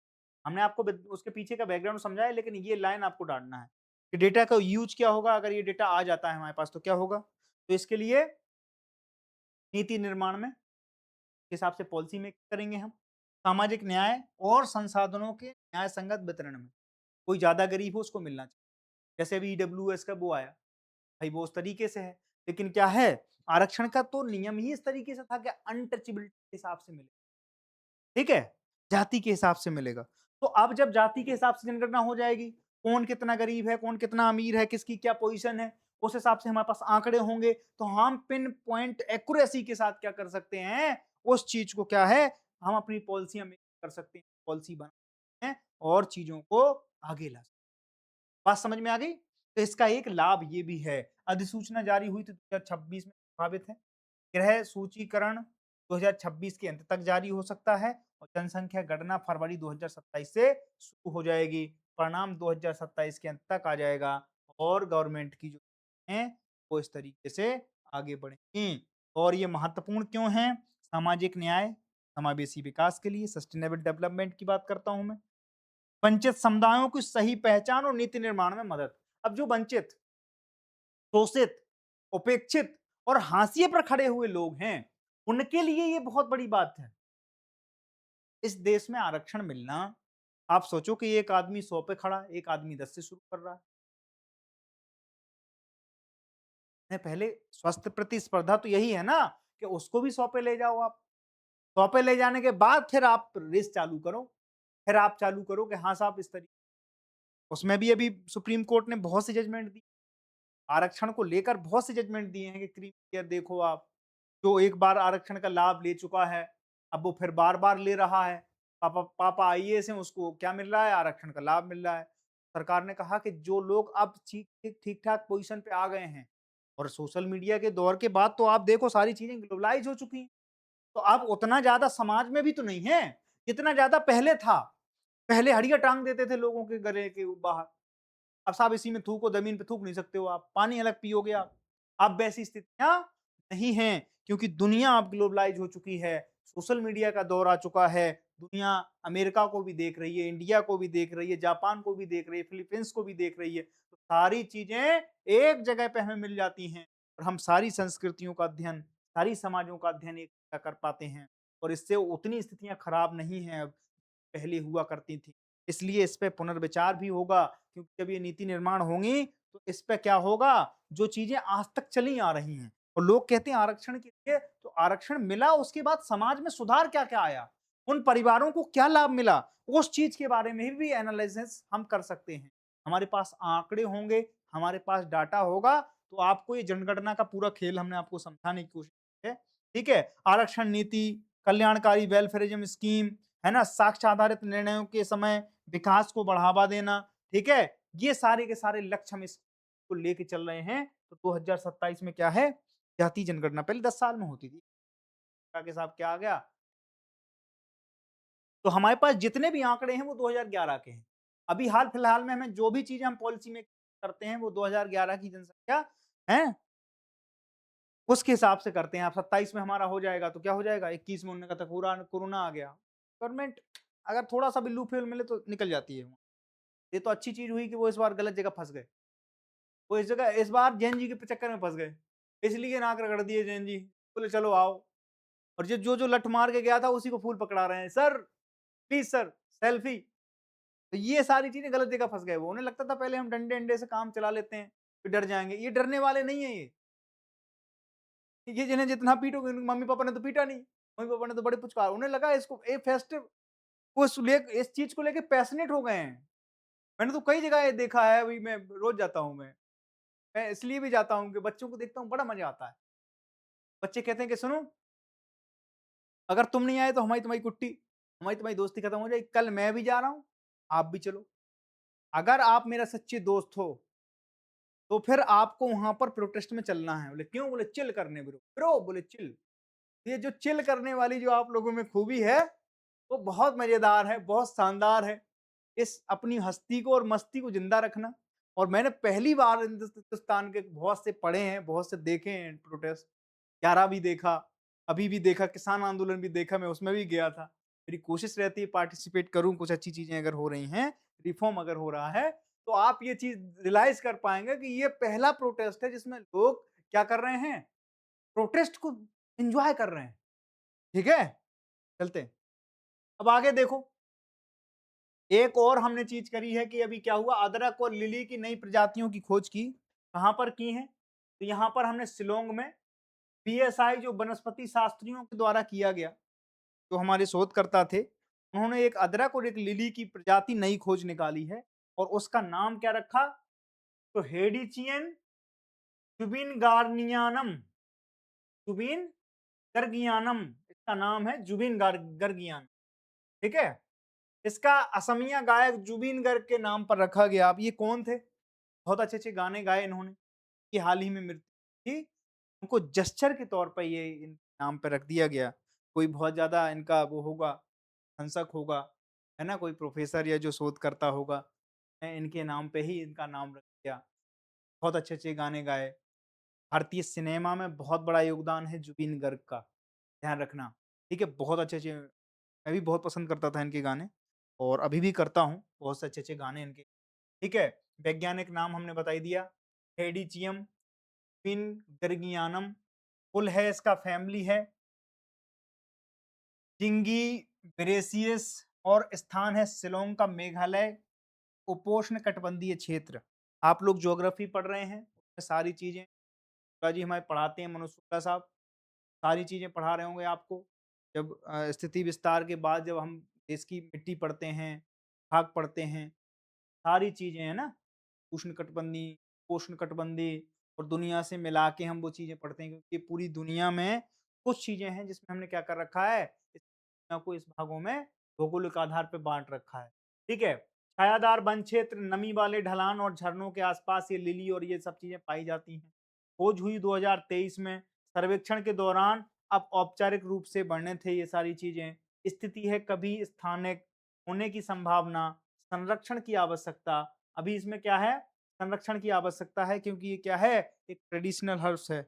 हमने आपको उसके पीछे का बैकग्राउंड समझाया, लेकिन ये लाइन आपको डालना है कि डेटा का यूज़ क्या होगा, अगर ये डेटा आ जाता है हमारे पास तो क्या होगा? तो इसके लिए नीति निर्माण में के हिसाब से पॉलिसी मेक करेंगे हम। सामाजिक न्याय और संसाधनों के न्याय संगत वितरण में। कोई ज़्यादा गरीब हो उसको मिलना चाहिए। जैसे अभी ईडब्ल्यूएस का वो आया, भाई वो उस तरीके से है। लेकिन क्या है, आरक्षण का तो नियम ही इस तरीके से था कि अनटचेबिलिटी के हिसाब से मिले, ठीक है? जाति के हिसाब से मिलेगा। तो अब जब जाति के हिसाब से जनगणना हो जाएगी, कौन कितना गरीब है, कौन कितना अमीर है, किसकी क्या पोज़ीशन है, उस हिसाब से हमारे पास आंकड़े होंगे, तो हम पिन पॉइंट एक्यूरेसी के साथ क्या कर सकते हैं, उस चीज़ को क्या है, हम अपनी पॉलिसियाँ मेक कर सकते हैं, पॉलिसी बना सकते हैं और चीज़ों को आगे ला सकते हैं। बात समझ में आ गई? तो इसका एक लाभ ये भी है, अधिसूचना जारी हुई थी 2026 में प्रभावित है। गृह सूचीकरण 2026 के अंत तक जारी हो सकता है और जनसंख्या गणना फरवरी 2027 से शुरू हो जाएगी। परिणाम 2027 के अंत तक आ जाएगा और गवर्नमेंट की जो हैं, वो इस तरीके से आगे बढ़ेंगी। और ये महत्वपूर्ण क्यों है? सामाजिक न्याय, समावेशी विकास के लिए सस्टेनेबल डेवलपमेंट की बात करता हूँ मैं। वंचित समुदायों की सही पहचान और नीति निर्माण में मदद। अब जो वंचित, शोषित, उपेक्षित और हाशिए पर खड़े हुए लोग हैं, उनके लिए ये बहुत बड़ी बात है। इस देश में आरक्षण मिलना, आप सोचो कि एक आदमी 100 पे खड़ा है, एक आदमी 10 से शुरू कर रहा है। नहीं, पहले स्वस्थ प्रतिस्पर्धा तो यही है ना कि उसको भी 100 पे ले जाओ आप। 100 पे ले जाने के बाद फिर आप रेस चालू करो। फिर आप चालू करो कि हाँ साहब इस तरीके, उसमें भी अभी सुप्रीम कोर्ट ने बहुत सी जजमेंट दी। आरक्षण को लेकर बहुत से जजमेंट दिए हैं कि क्रीमी देखो आप, जो एक बार आरक्षण का लाभ ले चुका है, अब वो फिर बार-बार ले रहा है। पापा पापा आईएएस हैं, उसको क्या मिल रहा है? आरक्षण का लाभ मिल रहा है। सरकार ने कहा कि जो लोग अब ठीक-ठाक पोज़ीशन पे आ गए हैं और सोशल मीडिया के दौर के बाद तो आप देखो सारी चीज़ें ग्लोबलाइज़ हो चुकी हैं। तो अब उतना ज़्यादा समाज में भी तो नहीं है, जितना ज़्यादा पहले था। पहले हड़िया टाँग देते थे लोगों के गले के बाहर। अब साहब इसी में थूको, ज़मीन पे थूक नहीं सकते हो आप, पानी अलग पियोगे आप। अब वैसी स्थितियाँ नहीं हैं, क्योंकि दुनिया अब ग्लोबलाइज़ हो चुकी है, सोशल मीडिया का दौर आ चुका है, दुनिया अमेरिका को भी देख रही है, इंडिया को भी देख रही है, जापान को भी देख रही है, फिलीपींस को भी देख रही है। तो सारी चीज़ें एक जगह पे हमें मिल जाती हैं और हम सारी संस्कृतियों का अध्ययन, सारी समाजों का अध्ययन एक साथ कर पाते हैं और इससे उतनी स्थितियाँ खराब नहीं हैं अब, पहले हुआ करती थी। इसलिए इस पे पुनर्विचार भी होगा, क्योंकि जब ये नीति निर्माण होंगी, तो इस पे क्या होगा, जो चीज़ें आज तक चली आ रही हैं और लोग कहते हैं आरक्षण के लिए, तो आरक्षण मिला, उसके बाद समाज में सुधार क्या-क्या आया? उन परिवारों को क्या लाभ मिला? उस चीज़ के बारे में भी एनालिसिस हम कर सकते हैं। हमारे पास आंकड़े होंगे, हमारे पास डाटा होगा, तो आपको ये जनगणना का पूरा खेल हमने आपको समझाने की कोशिश की है। ठीक है? आरक्षण नीति, कल्याणकारी वेलफेयरिज्म स्कीम, है ना? साक्ष्य आधारित निर्णयों के समय विकास को बढ़ावा देना, ठीक है? ये सारे के सारे लक्ष्य हम इसको लेके चल रहे हैं। तो 2027 में क्या है? जातीय जनगणना पहले 10 साल में होती थी। के साथ क्या आ गया? तो हमारे पास जितने भी आंकड़े हैं वो 2011 के हैं। अभी हाल-फिलहाल में हमें जो भी चीज़ें हम पॉलिसी में करते हैं वो 2011 की जनसंख्या हैं, उसके हिसाब से करते हैं। अब 27 में हमारा हो जाएगा तो क्या हो जाएगा? 21 में उन्होंने कहा था कोरा कोरोना आ गया। गवर्नमेंट अगर थोड़ा-सा भी लूप-होल मिले तो निकल जाती है। ये तो अच्छी चीज़ हुई कि वो इस बार गलत जगह फँस गए। वो इस बार जैन जी के चक्कर में फँस गए। इसलिए नाक रगड़ दिए जैन जी। बोले चलो आओ, और जो लठ मार के गया था उसी को फूल पकड़ा रहे हैं। Sir, please sir, selfie. तो ये सारी चीज़ें गलत जगह फँस गए वो। उन्हें लगता था पहले हम डंडे-वंडे से काम चला लेते हैं, फिर डर जाएँगे। ये डरने वाले नहीं है ये। ये जिन्हें जितना पीटोगे, मम्मी-पापा ने तो पीटा नहीं। मम्मी-पापा ने तो बड़े पुचकारा। उन्हें लगा इसको ये फेस्टिव, वो इस चीज़ को लेके पैशनेट हो गए हैं। मैंने तो कई जगह ये देखा है, अभी मैं रोज़ जाता हूँ मैं। मैं इसलिए भी जाता हूँ कि बच्चों को देखता हूँ, बड़ा मज़ा आता है। बच्चे कहते हैं कि सुनो, अगर तुम नहीं आए तो हमारी तुम्हारी कुट्टी, हमारी तुम्हारी दोस्ती खत्म हो जाएगी। कल मैं भी जा रहा हूँ, आप भी चलो। अगर आप मेरा सच्चे दोस्त हो, तो फिर आपको वहाँ पर प्रोटेस्ट में चलना है। बोले क्यों? बोले चिल करने ब्रो। ब्रो बोले चिल। ये जो चिल करने वाली जो आप लोगों में खूबी है, वो बहुत मज़ेदार है, बहुत शानदार है। इस अपनी हस्ती को और मस्ती को ज़िंदा रखना। और मैंने पहली बार हिंदुस्तान के बहुत से पढ़े हैं, बहुत से देखे हैं प्रोटेस्ट। 11 भी देखा, अभी भी देखा, किसान आंदोलन भी देखा, मैं उसमें भी गया था। मेरी कोशिश रहती है पार्टिसिपेट करूँ, कुछ अच्छी चीज़ें अगर हो रही हैं, रिफ़ॉर्म अगर हो रहा है, तो आप ये चीज़ रियलाइज़ कर पाएँगे कि ये पहला प्रोटेस्ट है जिसमें लोग क्या कर रहे हैं, प्रोटेस्ट को एन्जॉय कर रहे हैं। ठीक है? चलते हैं। अब आगे देखो, एक और हमने चीज़ करी है कि अभी क्या हुआ, अदरक और लिली की नई प्रजातियों की खोज की। कहाँ पर की है? तो यहाँ पर हमने शिलांग में पीएसआई जो वनस्पति शास्त्रियों के द्वारा किया गया, जो हमारे शोधकर्ता थे, उन्होंने एक अदरक और एक लिली की प्रजाति नई खोज निकाली है और उसका नाम क्या रखा? तो हेडिचियन जुबिनगार्नियानम, जुबिन गर्गियानम, इसका नाम है जुबिन गर्गियान। ठीक है? इसका असमिया गायक जुबिन गर्ग के नाम पर रखा गया। अब ये कौन थे? बहुत अच्छे-अच्छे गाने गाए इन्होंने, कि हाल ही में मृत्यु थी। उनको जेस्चर के तौर पे ये इन नाम पे रख दिया गया। कोई बहुत ज़्यादा इनका वो होगा, हंसक होगा, है ना? कोई प्रोफ़ेसर या जो शोधकर्ता होगा, इनके नाम पे ही इनका नाम रख दिया। बहुत अच्छे-अच्छे गाने गाए। भारतीय सिनेमा में बहुत बड़ा योगदान है जुबिन गर्ग का, ध्यान रखना। ठीक है? बहुत अच्छे-अच्छे, मैं भी बहुत पसंद करता था इनके गाने और अभी भी करता हूँ, बहुत से अच्छे-अच्छे गाने इनके। ठीक है? वैज्ञानिक नाम हमने बता ही दिया, हेडिचियम पिनगर्गियानम, कुल है इसका फैमिली है जिंगीबेरेसियस और स्थान है शिलांग का मेघालय उपोष्ण कटिबंधीय क्षेत्र। आप लोग ज्योग्राफी पढ़ रहे हैं, उसमें सारी चीज़ें शुक्ला जी हमारे पढ़ाते हैं, मनोज शुक्ला साहब, सारी चीज़ें पढ़ा रहे होंगे आपको। जब स्थिति विस्तार के बाद जब हम देश की मिट्टी पढ़ते हैं, भाग पढ़ते हैं, सारी चीज़ें हैं ना, उष्णकटिबंधीय, पोष्णकटिबंधीय और दुनिया से मिला के हम वो चीज़ें पढ़ते हैं क्योंकि पूरी दुनिया में कुछ चीज़ें हैं जिसमें हमने क्या कर रखा है, इस दुनिया को इस भागों में भौगोलिक आधार पे बाँट रखा है। ठीक है? छायादार वन क्षेत्र, नमी वाले ढलान और झरनों के आसपास ये लिली और ये सब चीज़ें पाई जाती हैं। खोज हुई 2023 में, सर्वेक्षण के दौरान अब औपचारिक रूप से वर्णित है ये सारी चीज़ें। स्थिति है कभी स्थानिक होने की संभावना, संरक्षण की आवश्यकता। अभी इसमें क्या है? संरक्षण की आवश्यकता है क्योंकि ये क्या है? एक ट्रेडिशनल हर्ब्स है।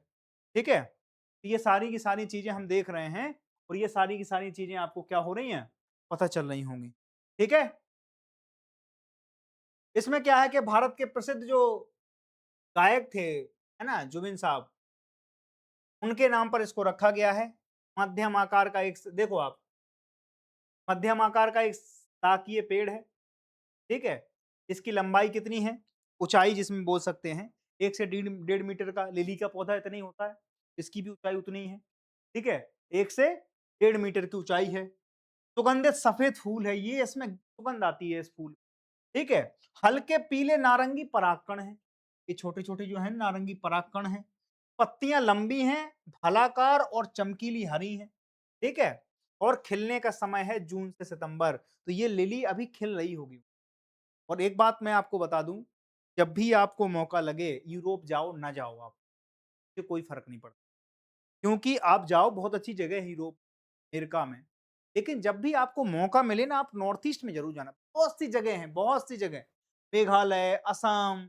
ठीक है? तो ये सारी की सारी चीज़ें हम देख रहे हैं और ये सारी की सारी चीज़ें आपको क्या हो रही हैं? पता चल रही होंगी। ठीक है? इसमें क्या है कि भारत के प्रसिद्ध जो गायक थे, है ना? जुबिन साहब, उनके नाम पर इसको रखा गया है। मध्यम आकार का एक स देखो आप, मध्यम आकार का एक शाकीय पेड़ है। ठीक है? इसकी लंबाई कितनी है? ऊँचाई जिसमें बोल सकते हैं, 1 से डेढ़ मीटर का लिली का पौधा इतना ही होता है, इसकी भी ऊँचाई उतनी ही है। ठीक है? 1 से डेढ़ मीटर की ऊँचाई है। सुगंधित सफ़ेद फूल है, ये इसमें सुगंध आती है इस फूल, ठीक है? हल्के पीले नारंगी परागकण हैं, ये छोटे-छोटे जो हैं नारंगी परागकण हैं। पत्तियाँ लंबी हैं, भालाकार और चमकीली हरी हैं, ठीक है? और खिलने का समय है जून से सितंबर, तो ये लिली अभी खिल रही होगी। और एक बात मैं आपको बता दूँ, जब भी आपको मौका लगे यूरोप जाओ, ना जाओ आप, इससे कोई फ़र्क नहीं पड़ता। क्योंकि आप जाओ बहुत अच्छी जगह है यूरोप, अमेरिका में, लेकिन जब भी आपको मौका मिले ना आप नॉर्थ ईस्ट में ज़रूर जाना। बहुत सी जगह हैं, बहुत सी जगह। मेघालय, असम,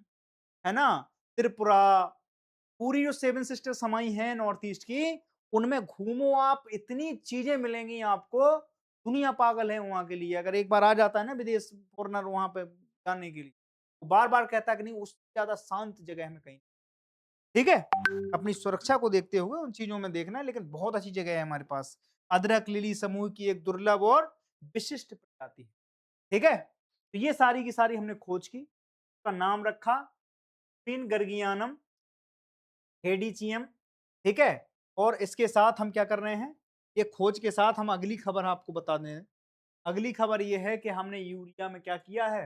है ना? त्रिपुरा, पूरी जो 7 सिस्टर समाई हैं नॉर्थ ईस्ट की, उनमें घूमो आप, इतनी चीज़ें मिलेंगी आपको, दुनिया पागल है वहाँ के लिए। अगर एक बार आ जाता है ना विदेश फ़ॉरेनर वहाँ पे जाने के लिए, वो बार-बार कहता है कि नहीं उससे ज़्यादा शांत जगह हमें कहीं, ठीक है? अपनी सुरक्षा को देखते हुए उन चीज़ों में देखना है, लेकिन बहुत अच्छी जगह है हमारे पास। अदरक लिली समूह की एक दुर्लभ और विशिष्ट प्रजाति है, ठीक है? तो ये सारी की सारी हमने खोज की, उसका नाम रखा पिनगर्गियानम हेडिचियम, ठीक है? और इसके साथ हम क्या कर रहे हैं? ये खोज के साथ हम अगली खबर आपको बता दें। अगली खबर ये है कि हमने यूरिया में क्या किया है?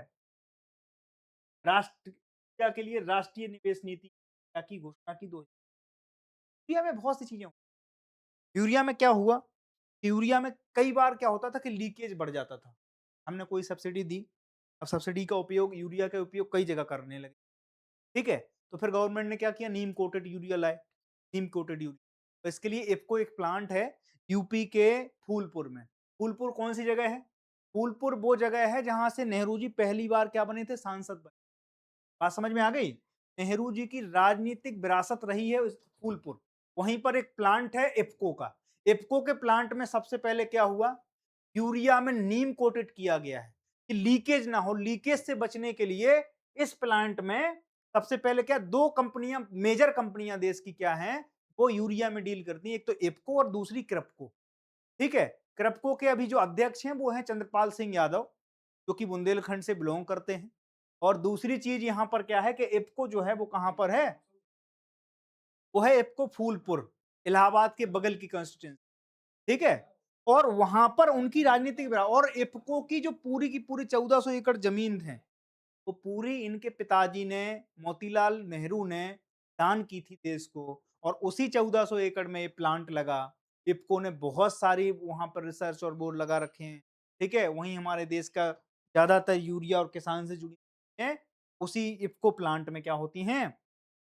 यूरिया के लिए राष्ट्रीय निवेश नीति की घोषणा की। 2 यूरिया में बहुत सी चीज़ें, यूरिया में क्या हुआ? यूरिया में कई बार क्या होता था कि लीकेज बढ़ जाता था। हमने कोई सब्सिडी दी, अब सब्सिडी का उपयोग, यूरिया का उपयोग कई जगह करने लगे, ठीक है? तो फिर गवर्नमेंट ने क्या किया? नीम कोटेड यूरिया लाए, नीम कोटेड यूरिया। तो इसके लिए इफ़को एक प्लांट है यूपी के फूलपुर में। फूलपुर कौन-सी जगह है? फूलपुर वो जगह है जहाँ से नेहरू जी पहली बार क्या बने थे? सांसद बने। बात समझ में आ गई? नेहरू जी की राजनीतिक विरासत रही है उस फूलपुर। वहीं पर एक प्लांट है इफ्को का। इफ्को के प्लांट में सबसे पहले क्या हुआ? यूरिया में नीम कोटेड किया गया है कि लीकेज ना हो। लीकेज से बचने के लिए इस प्लांट में सबसे पहले क्या, 2 कंपनियां, मेजर कंपनियां देश की क्या हैं, वो यूरिया में डील करती हैं। एक तो इफ्को और दूसरी क्रेपको। ठीक है? क्रेपको के अभी जो अध्यक्ष हैं वो हैं चंद्रपाल सिंह यादव, जो कि बुंदेलखंड से बिलोंग करते हैं। और दूसरी चीज यहां पर क्या है कि इफ्को जो है वो कहां पर है? वो है इफ्को फूलपुर, इलाहाबाद के बगल की कंस्टिट्यूंसी। ठीक है? और वहां पर उनकी राजनीतिक और इफ्को की जो पूरी की पूरी 1400 एकड़ जमीन है, वो पूरी इनके पिताजी ने, मोतीलाल नेहरू ने दान की थी देश को। और उसी 1400 एकड़ में ये प्लांट लगा। इफ्को ने बहुत सारी वहां पर रिसर्च और बोर्ड लगा रखे हैं। ठीक है? वहीं हमारे देश का ज्यादातर यूरिया और किसान से जुड़ी हैं, उसी इफ्को प्लांट में क्या होती हैं,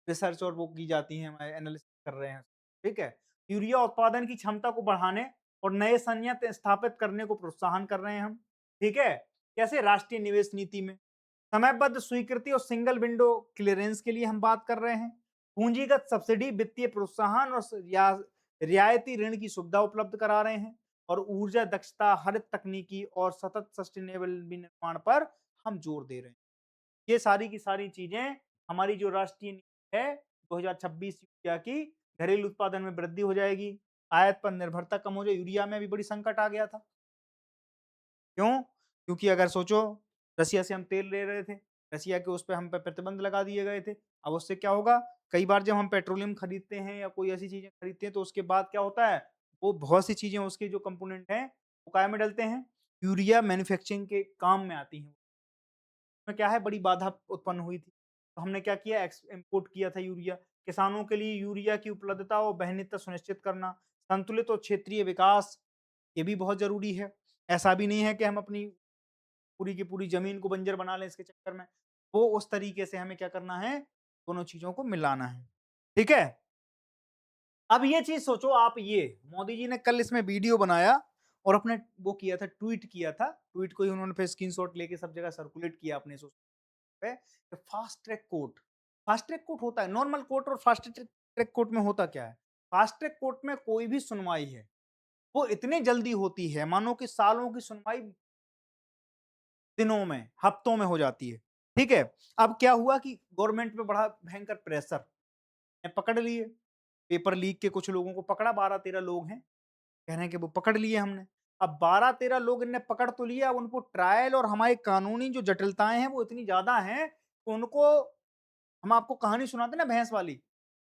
रिसर्च और वो की जाती हैं, हमारे एनालिसिस कर रहे हैं। ठीक है? यूरिया उत्पादन की क्षमता को बढ़ाने और नए संयंत्र स्थापित करने को प्रोत्साहन कर रहे हैं हम। ठीक है? कैसे? राष्ट्रीय निवेश नीति में समयबद्ध स्वीकृति और सिंगल विंडो क्लियरेंस के लिए हम बात कर रहे हैं। पूंजीगत सब्सिडी, वित्तीय प्रोत्साहन और रियायती ऋण की सुविधा उपलब्ध करा रहे हैं। और ऊर्जा दक्षता, हरित तकनीकी और सतत सस्टेनेबल निर्माण पर हम जोर दे रहे हैं। ये सारी की सारी चीजें हमारी जो राष्ट्रीय नीति है 2026 यूरिया की, घरेलू उत्पादन में वृद्धि हो जाएगी, आयात पर निर्भरता कम हो जाएगी। यूरिया में भी बड़ी संकट आ गया था। क्यों? क्योंकि अगर सोचो, रसिया से हम तेल ले रहे थे, रसिया के उस पे हम पे प्रतिबंध लगा दिए गए थे। अब उससे क्या होगा? कई बार जब हम पेट्रोलियम खरीदते हैं या कोई ऐसी चीजें खरीदते हैं तो उसके बाद क्या होता है? वो बहुत सी चीजें उसके जो कंपोनेंट हैं, वो काय में डलते हैं? यूरिया मैन्युफैक्चरिंग के काम में आती हैं। में क्या है, बड़ी बाधा उत्पन्न हुई थी। तो हमने क्या किया? इम्पोर्ट किया था यूरिया। किसानों के लिए यूरिया की उपलब्धता और वहनीयता सुनिश्चित करना, संतुलित और क्षेत्रीय विकास, ये भी बहुत ज़रूरी है। ऐसा भी नहीं है कि हम अपनी पूरी की पूरी ज़मीन को बंजर बना लें इसके चक्कर में। वो उस तरीके से हमें क्या करना है? दोनों चीज़ों को मिलाना है। ठीक है? अब ये चीज़ सोचो आप, ये मोदी जी ने कल इसमें वीडियो बनाया और अपने वो किया था, ट्वीट किया था। ट्वीट को ही उन्होंने फिर स्क्रीनशॉट लेके सब जगह सर्कुलेट किया अपने पे। Fast track court, fast track court होता है, नॉर्मल कोर्ट और फास्ट ट्रैक कोर्ट में होता क्या है? फास्ट ट्रैक कोर्ट में कोई भी सुनवाई है वो इतनी जल्दी होती है, मानो कि सालों की सुनवाई दिनों में, हफ्तों में हो जाती है। ठीक है? अब क्या हुआ कि गवर्नमेंट पे बड़ा भयंकर प्रेशर, पकड़ लिए, पेपर लीक के कुछ लोगों को पकड़ा, 12-13 लोग हैं, कह रहे हैं कि वो पकड़ लिए हमने। अब 12-13 लोग इनने पकड़ तो लिया, अब उनको ट्रायल और हमारी कानूनी जो जटिलताएं हैं वो इतनी ज्यादा हैं कि उनको, हम आपको कहानी सुनाते ना भैंस वाली,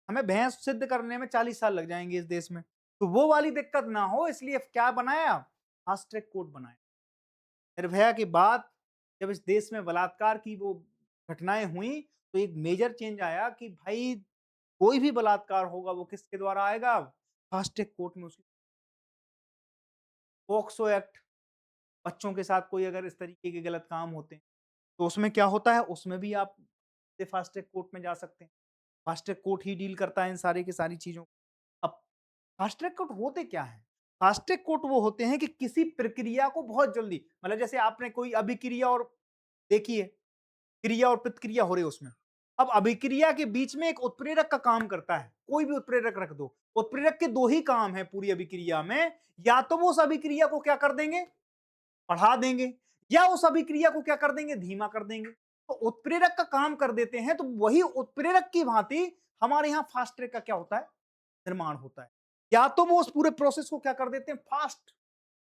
हमें भैंस सिद्ध करने में 40 साल लग जाएंगे इस देश में। तो वो वाली दिक्कत ना हो इसलिए क्या बनाया? फास्ट ट्रैक कोर्ट बनाया। निर्भया के बाद जब इस देश में बलात्कार की वो घटनाएं हुई तो एक मेजर चेंज आया कि भाई कोई भी बलात्कार होगा वो किसके द्वारा आएगा? फास्ट ट्रैक कोर्ट में उसकी पोक्सो एक्ट, बच्चों के साथ कोई अगर इस तरीके के गलत काम होते हैं तो उसमें क्या होता है? उसमें भी आप फास्ट ट्रैक कोर्ट में जा सकते हैं। फास्ट ट्रैक कोर्ट ही डील करता है इन सारी की सारी चीजों को। अब फास्ट ट्रैक कोर्ट होते क्या है? फास्ट ट्रैक कोर्ट वो होते हैं कि किसी प्रक्रिया को बहुत जल्दी, मतलब जैसे आपने कोई अभिक्रिया और देखी है, क्रिया और प्रतिक्रिया हो रही है उसमें। अब अभिक्रिया के बीच में एक उत्प्रेरक का काम करता है, कोई भी उत्प्रेरक रख दो। उत्प्रेरक के 2 ही काम है पूरी अभिक्रिया में, या तो वो उस अभिक्रिया को क्या कर देंगे? बढ़ा देंगे, या उस अभिक्रिया को क्या कर देंगे? धीमा कर देंगे। तो उत्प्रेरक का काम कर देते हैं, तो वही उत्प्रेरक की भांति हमारे यहां फास्ट ट्रैक का क्या होता है? निर्माण होता है। या तो वो उस पूरे प्रोसेस को क्या कर देते हैं? फास्ट,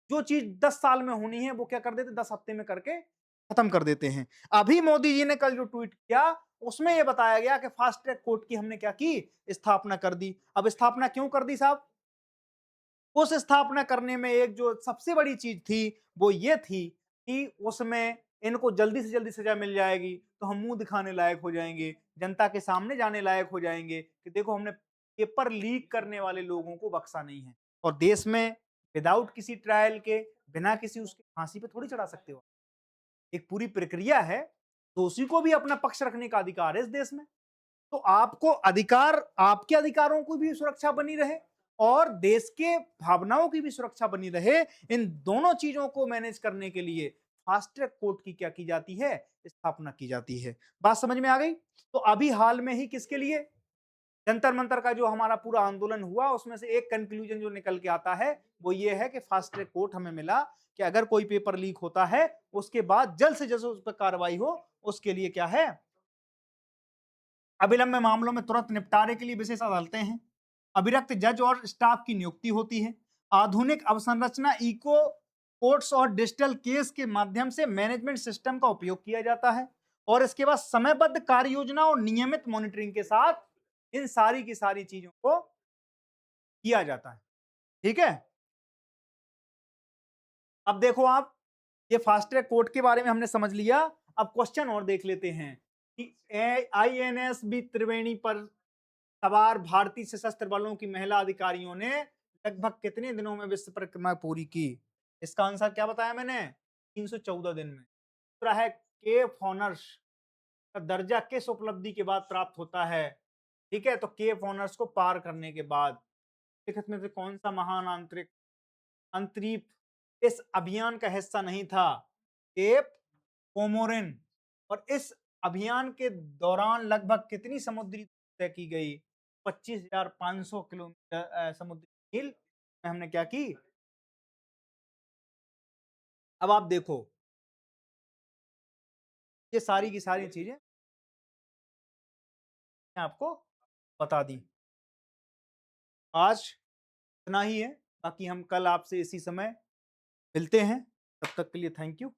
जो चीज 10 साल में होनी है वो क्या कर देते हैं? 10 हफ्ते में करके खत्म कर देते हैं। अभी मोदी जी ने कल जो ट्वीट किया उसमें यह बताया गया कि फास्ट ट्रैक कोर्ट की हमने क्या की? स्थापना कर दी। अब स्थापना क्यों कर दी साहब? उस स्थापना करने में एक जो सबसे बड़ी चीज थी वो ये थी कि उसमें इनको जल्दी से जल्दी सजा मिल जाएगी तो हम मुंह दिखाने लायक हो जाएंगे, जनता के सामने जाने लायक हो जाएंगे कि देखो हमने पेपर लीक करने वाले लोगों को बख्शा नहीं है। और देश में विदाउट किसी ट्रायल के, बिना किसी उसके फांसी पे थोड़ी चढ़ा सकते हो। एक पूरी प्रक्रिया है, दोषी को भी अपना पक्ष रखने का अधिकार है इस देश में। तो आपको अधिकार, आपके अधिकारों की भी सुरक्षा बनी रहे और देश के भावनाओं की भी सुरक्षा बनी रहे, इन दोनों चीजों को मैनेज करने के लिए फास्ट ट्रैक कोर्ट की क्या की जाती है, स्थापना की जाती है। बात समझ में आ गई? तो अभी हाल में ही किसके लिए, जंतर मंतर का जो हमारा पूरा आंदोलन हुआ, उसमें से एक कंक्लूजन जो निकल के आता है वो ये है कि फास्ट ट्रैक कोर्ट हमें मिला कि अगर कोई पेपर लीक होता है उसके बाद जल्द से जल्द उस पर कार्रवाई हो, उसके लिए क्या है, अविलंब मामलों में तुरंत निपटारे के लिए विशेष अदालतें हैं, अभिरक्त जज और स्टाफ की नियुक्ति होती है, आधुनिक अवसंरचना इको कोर्ट्स और डिजिटल केस के माध्यम से मैनेजमेंट सिस्टम का उपयोग किया जाता है, और इसके बाद समयबद्ध कार्य योजना और नियमित मॉनिटरिंग के साथ इन सारी की सारी चीजों को किया जाता है। ठीक है, अब देखो आप, ये फास्ट ट्रैक कोर्ट के बारे में हमने समझ लिया। अब क्वेश्चन और देख लेते हैं कि आईएनएस बी त्रिवेणी पर सवार भारतीय सशस्त्र बलों की महिला अधिकारियों ने लगभग कितने दिनों में विश्व परिक्रमा पूरी की? इसका आंसर क्या बताया मैंने, 314 दिन में। दूसरा है केप हॉनर्स का दर्जा किस उपलब्धि के बाद प्राप्त होता है? ठीक है, तो केप हॉनर्स को पार करने के बाद। लिखित में से कौन सा महान आंतरिक अंतरीप इस अभियान का हिस्सा नहीं था? केप कोमोरिन। और इस अभियान के दौरान लगभग कितनी समुद्री तय की गई? 25,500 किलोमीटर समुद्री मील में हमने क्या की? अब आप देखो, ये सारी की सारी चीजें मैं आपको बता दी। आज इतना ही है, बाकी हम कल आपसे इसी समय मिलते हैं। तब तक के लिए थैंक यू।